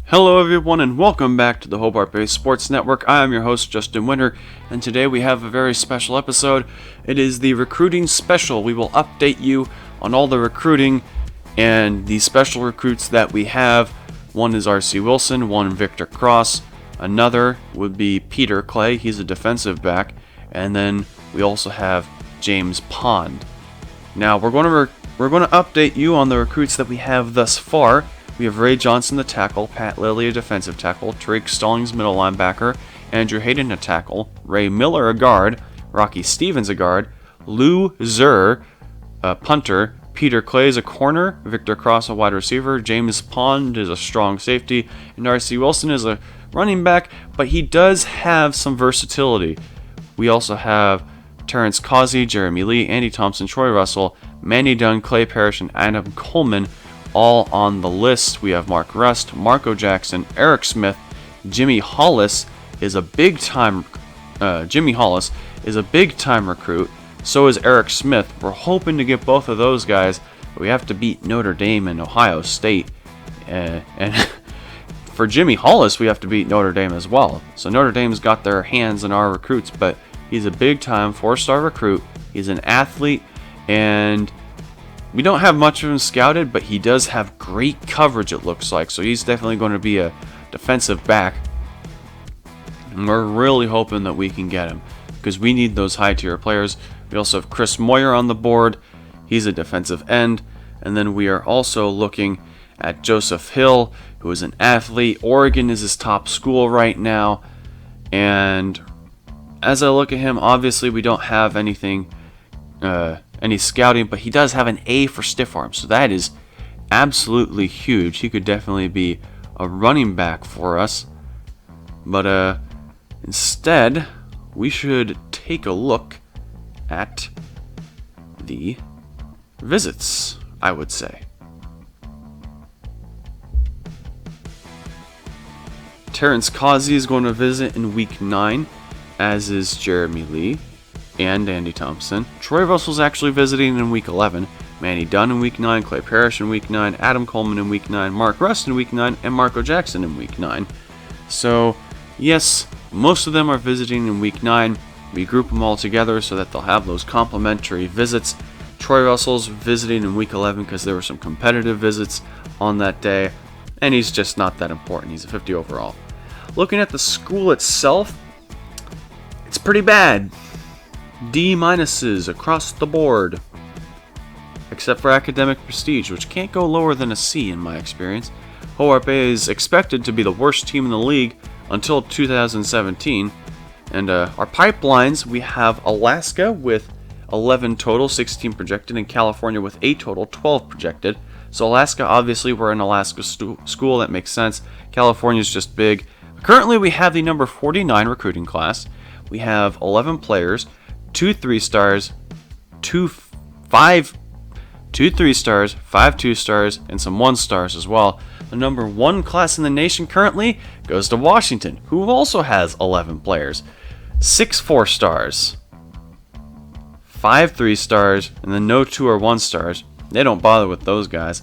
Hello everyone and welcome back to the Hobart-based Sports Network. I am your host Justin Winter, and today we have a very special episode. It is the recruiting special. We will update you on all the recruiting and the special recruits that we have. One is R.C. Wilson, one Victor Cross, another would be Peter Clay, he's a defensive back, and then we also have James Pond. Now we're going to update you on the recruits that we have thus far. We have Ray Johnson, the tackle, Pat Lilly, a defensive tackle, Tariq Stallings, middle linebacker, Andrew Hayden, a tackle, Ray Miller, a guard, Rocky Stevens, a guard, Lou Zur, a punter, Peter Clay is a corner, Victor Cross, a wide receiver, James Pond is a strong safety, and R.C. Wilson is a running back, but he does have some versatility. We also have Terrence Causey, Jeremy Lee, Andy Thompson, Troy Russell, Manny Dunn, Clay Parrish, and Adam Coleman all on the list. We have Mark Rust, Marco Jackson, Eric Smith, Jimmy Hollis is a big time recruit. So is Eric Smith. We're hoping to get both of those guys, but we have to beat Notre Dame and Ohio State. And for Jimmy Hollis, we have to beat Notre Dame as well. So Notre Dame's got their hands on our recruits, but he's a big time 4-star recruit. He's an athlete, and we don't have much of him scouted, but he does have great coverage, it looks like. So he's definitely going to be a defensive back. And we're really hoping that we can get him, because we need those high-tier players. We also have Chris Moyer on the board. He's a defensive end. And then we are also looking at Joseph Hill, who is an athlete. Oregon is his top school right now. And as I look at him, obviously we don't have anything any scouting, but he does have an A for stiff arm, so that is absolutely huge. He could definitely be a running back for us. But instead, we should take a look at the visits, I would say. Terrence Causey is going to visit in week 9, as is Jeremy Lee and Andy Thompson. Troy Russell's actually visiting in week 11. Manny Dunn in week 9, Clay Parrish in week 9, Adam Coleman in week 9, Mark Rust in week 9, and Marco Jackson in week 9. So, yes, most of them are visiting in week 9. We group them all together so that they'll have those complimentary visits. Troy Russell's visiting in week 11 because there were some competitive visits on that day, and he's just not that important. He's a 50 overall. Looking at the school itself, it's pretty bad. D- across the board, except for academic prestige, which can't go lower than a C in my experience. Hobart Bay is expected to be the worst team in the league until 2017. And our pipelines, we have Alaska with 11 total, 16 projected, and California with 8 total, 12 projected. So Alaska, obviously we're in Alaska school, that makes sense. California's just big. Currently we have the number 49 recruiting class. We have 11 players, 2 3-stars, 2 3-stars, 5 2-stars, and some 1-stars as well. The number 1 class in the nation currently goes to Washington, who also has 11 players, 6 4-stars, 5 3-stars, and then no 2 or 1-stars. They don't bother with those guys.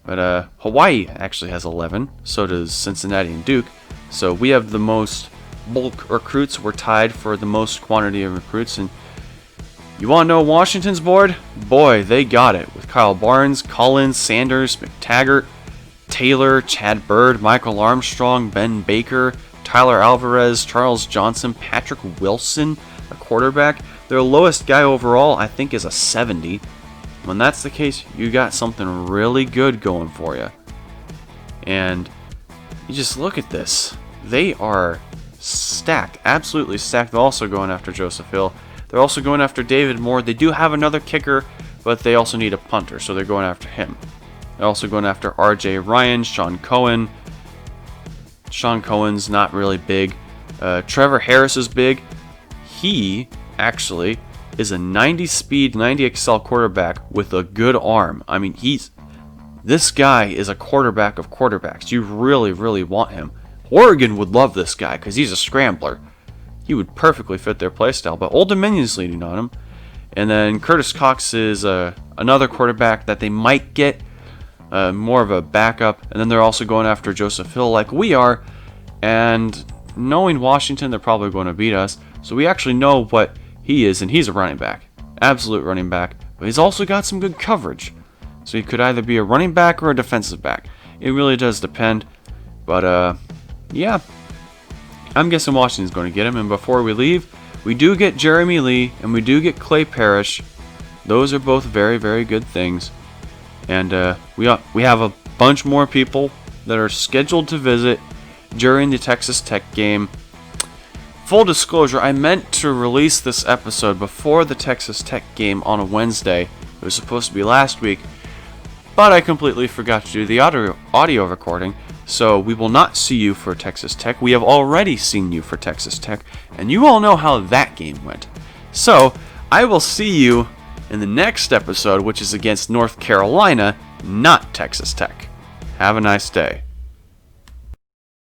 But Hawaii actually has 11, so does Cincinnati and Duke. So we have the most bulk recruits. We're tied for the most quantity of recruits. And you want to know Washington's board? Boy, they got it with Kyle Barnes, Collins, Sanders, McTaggart, Taylor, Chad Bird, Michael Armstrong, Ben Baker, Tyler Alvarez, Charles Johnson, Patrick Wilson, a quarterback. Their lowest guy overall, I think, is a 70. When that's the case, you got something really good going for you. And you just look at this. They are stacked, absolutely stacked. They're also going after Joseph Hill. They're also going after David Moore. They do have another kicker, but they also need a punter, so they're going after him. They're also going after R.J. Ryan, Sean Cohen. Sean Cohen's not really big. Trevor Harris is big. He actually is a 90 speed, 90 excel quarterback with a good arm. I mean, this guy is a quarterback of quarterbacks. You really, really want him. Oregon would love this guy because he's a scrambler. He would perfectly fit their playstyle, but Old Dominion's leading on him. And then Curtis Cox is another quarterback that they might get more of a backup, and then they're also going after Joseph Hill like we are, and knowing Washington, they're probably going to beat us, so we actually know what he is, and he's a running back, absolute running back, but he's also got some good coverage, so he could either be a running back or a defensive back. It really does depend, but yeah, I'm guessing Washington's going to get him, and before we leave, we do get Jeremy Lee, and we do get Clay Parrish. Those are both very, very good things. And we have a bunch more people that are scheduled to visit during the Texas Tech game. Full disclosure, I meant to release this episode before the Texas Tech game on a Wednesday. It was supposed to be last week, but I completely forgot to do the audio recording. So we will not see you for Texas Tech. We have already seen you for Texas Tech, and you all know how that game went. So I will see you in the next episode, which is against North Carolina, not Texas Tech. Have a nice day.